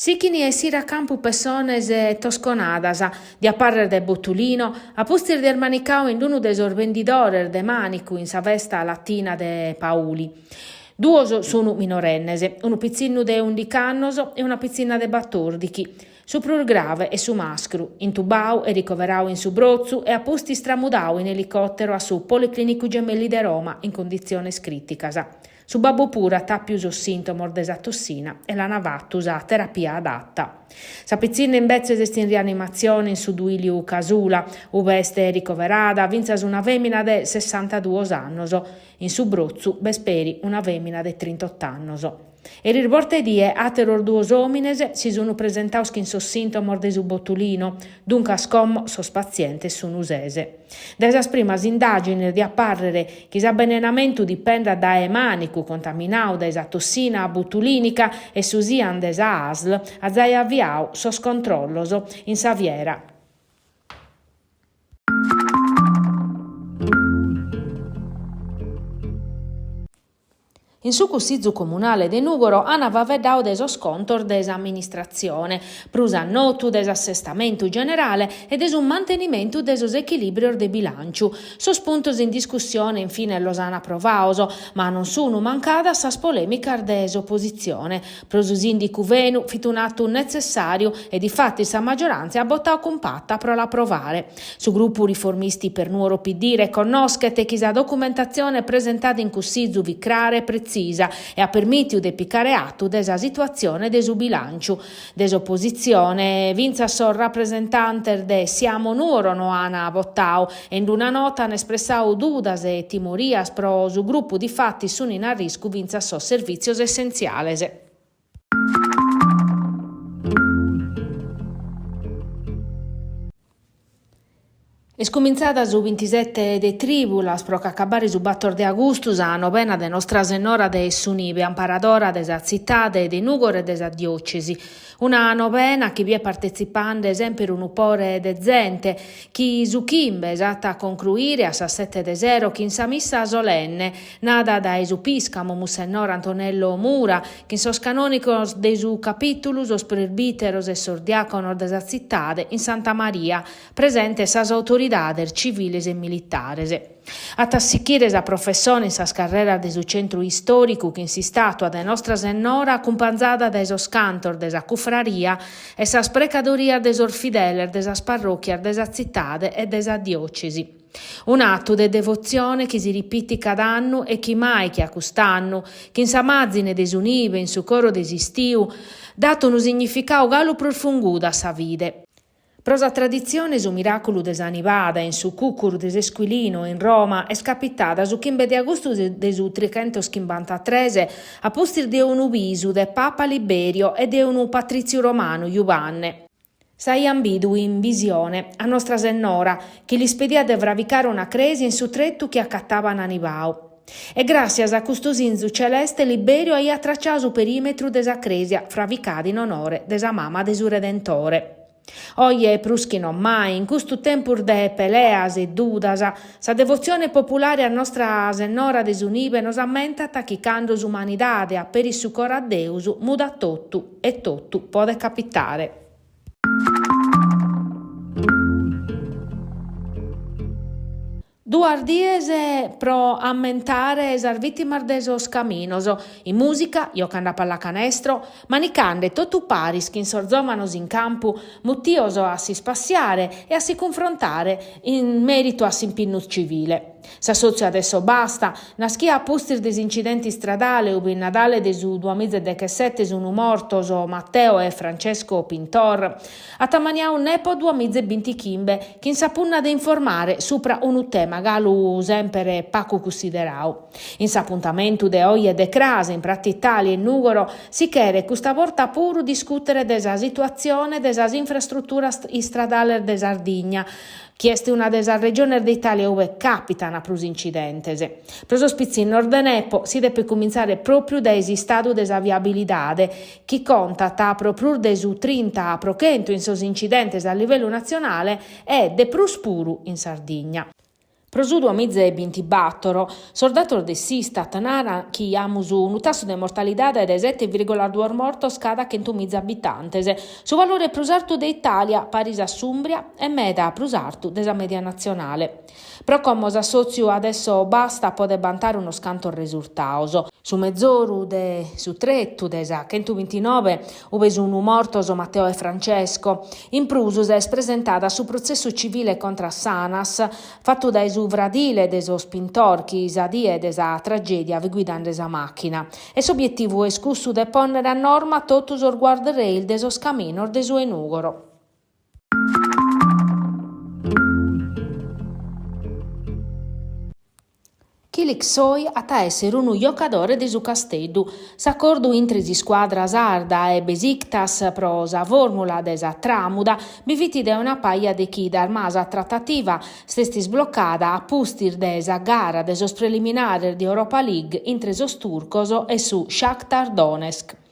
Sichini e sira campu persones tosconadas, di apparre de Bottulino, a pustir del manicao in uno des vendidores de manicu in sa vesta latina de Pauli. Duos sono minorennes, uno pizzino de 11 annos e una pizzina de 14. Su prur grave e su mascru, intubau e ricoverau in su Brozzu e a posti stramudau in elicottero a su Policlinico Gemelli de Roma in condizione criticas. Su babbo pura tappius sintomo desa tossina e la navattus a terapia adatta. Sa pizzina invece est in rianimazione in su Duiliu Casula, ove est ricoverada, vinzas una femina de 62 annos, in su Brozzu besperi una femina de 38 annos. E riporte die ateror duos homines si sono presentaus in sos sintomo de su Bottulino, dunque scom sos pazientes su nusese. Da esas primas indagini di apparrere che s'avvelenamento dipenda da emanicu contaminau da esa tossina botulinica e susian da esa ASL, azai avviau sos controllos in Saviera. In su Consiglio Comunale de Nugoro anava vedau deso scontor des'amministrazione, prusa notu desassestamento generale e desu mantenimento desos equilibrios de bilanciu. Sos puntos in discussione infine los han approvaoso, ma non sono mancada sas polemicas des'opposizione. Prosus indicu venu fit un atto necessario e difatti sa maggioranza ha votato compatta pro l'approvare. Su gruppo riformisti per Nuoro PD riconoscete che sa documentazione presentata in Consiglio vicrare precisa e ha permittido de piccare atto desa situazione de su bilanciu. Desopposizione vinza sor rappresentante de Siamo Nuoro no ana votau e in una nota han espressau dudas e timorias pro su gruppo di fatti sono in arrisco vinza sos servizios essenziales. Es cominciata su 27 de tribulas pro acabare su 4 de augustus a novena de Nostra Senora de Sunibe, amparadora desa cittade de Nugoro e desa diocesi. Una novena che vi è partecipando esempio un upore de gente, chi su chimbe esatta a concluire a sa 7 de 0 chi in sa missa solenne, nada da esupiscamo Monsignor Antonello Mura, che in sos canonicos de su capitulus os presbiteros e sordiaconos desa cittade in Santa Maria, presente sas autoridades civiles e militares. A tassichire sa professione in sa carrera de su centro storico che in si statua de Nostra Senora accompagnata da esos cantor de sa cufraria e sa sprecadoria de sos fideles de sas parrocchias de sa cittade e de sa diocesi. Un atto de devozione che si ripete cada anno e chi mai che a quest'anno, che in sa mazzine desunive in su coro desistiu, dato un significato galo profungudo a sa vide. Prosa tradizione su miracolo de Sanivada in su Cucur de Esquilino in Roma è scapitata su 15 di agosto de su 353 a postir de un ubisu de Papa Liberio e de un patrizio romano Iuvanne. Sai ambidu in visione a Nostra Senora che li spedia de vravicare una cresi in su trettu che accattava Nanivao. E grazie a questo sinzu celeste Liberio ha tracciato su perimetro de sa cresia fravicata in onore de sa mamma de su Redentore. Oie pruschi non mai, in questo tempo de peleas e dudas, sa devozione popolare a Nostra Senora de Sunibe nos ammenta tachicando s'umanidade a per il succor a Deus muda tottu e tottu pode capitare. Duas dies pro ammentare esas vittimas de esos caminos. In musica, giocando a pallacanestro, manicande totu paris che insorzomanos in campo, muttioso a si spassiare e a si confrontare in merito a s'impinnu civile. S'assozio adesso basta, naschia a postir des incidenti stradali ubi in Nadale de su 2017 sono mortos Matteo e Francesco Pintor, a tamaniau nepo 2020 chimbe, che insapunna de informare supra un tema galu sempre pacu considerau. In s'appuntamento de oie de crase in Pratti Italia e Nugoro si chere questa volta puru discutere desa situazione desas infrastrutturas istradales de Sardigna, chieste una desa regione d'Italia dove capitano prus incidentes. Pro sospizi in Nordenepo si deve cominciare proprio da esistado desa viabilidade, chi conta ta proprio de su 30 procento in sos incidentes a livello nazionale e de prus puru in Sardigna. Prosu 2024, soldato de Sistat nara chi amusu un tasso de mortalidade de 7,2 mortos cada 100.000 abitantes, su valore prusartu de Italia paris a Sumbria e meda prusartu desa media nazionale. Pro como s'assoziu adesso basta pode bantare uno scanto risultato. Su mezzoru de su trettu desa 129 uves unu mortos Matteo e Francesco. In prusus es presentata su processo civile contra Sanas, fatto da su vradile deso spintor chi sa die desa tragedia vi guidando desa macchina. E s'obiettivo è scussu de ponere a norma totus or guardrail deso scaminor de su enugoro. Chilixoi ata essere unu giocatore de su Casteddu. S'accordu intre si squadra sarda e Besiktas pro sa formula de sa tramuda biviti de una paia de chi dar masa trattativa stesti sbloccata a pustir de sa gara de sos preliminares di Europa League intre sos turcoso e su Shakhtar Donetsk.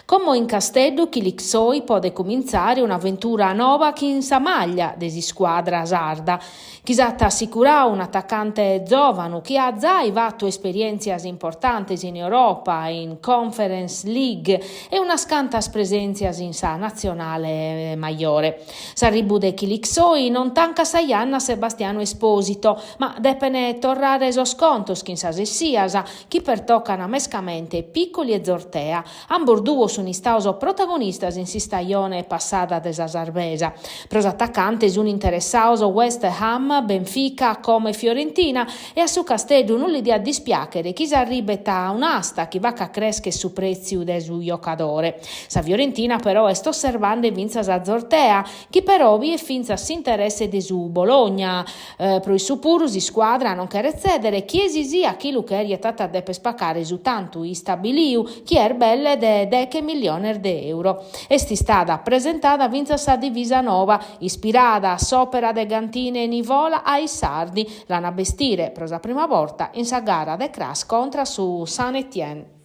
Come in Casteddu, Chilixoi pode cominciare un'avventura nuova chi in sa maglia desi squadra sarda. Chi s'atta assicurà un attaccante giovane che ha già fatto esperienze importanti in Europa, in Conference League e una scantas presenzias in sa nazionale maggiore. S'arribu de Chilixoi non tanca saianna Sebastiano Esposito, ma depene torrare sos contos chi in sa sessiasa, chi pertoccano mescamente piccoli e zortea, duo sono stati protagonistas in si stagione passata desa Sarvesa. Pros attaccantes un interessato West Ham, Benfica come Fiorentina e a su Casteddu non l'idea dispiacere chi s'arribeta un'asta chi va a cresche su prezzi de su giocatore. Sa Fiorentina però è sto osservando e vinza sa Zortea chi però vi è finza si interesse de su Bologna. Pro il su puru si squadra non che recedere chiesi sia chi Lucheri è stata de per spaccare su tanto istabiliu chi è belle de che milioni di euro. Esti stata presentata vinta sa divisa nova, ispirata a s'opera de Gantine e Nivola ai sardi, l'ana bestire prosa prima volta in sa gara de crash contra su Saint Etienne.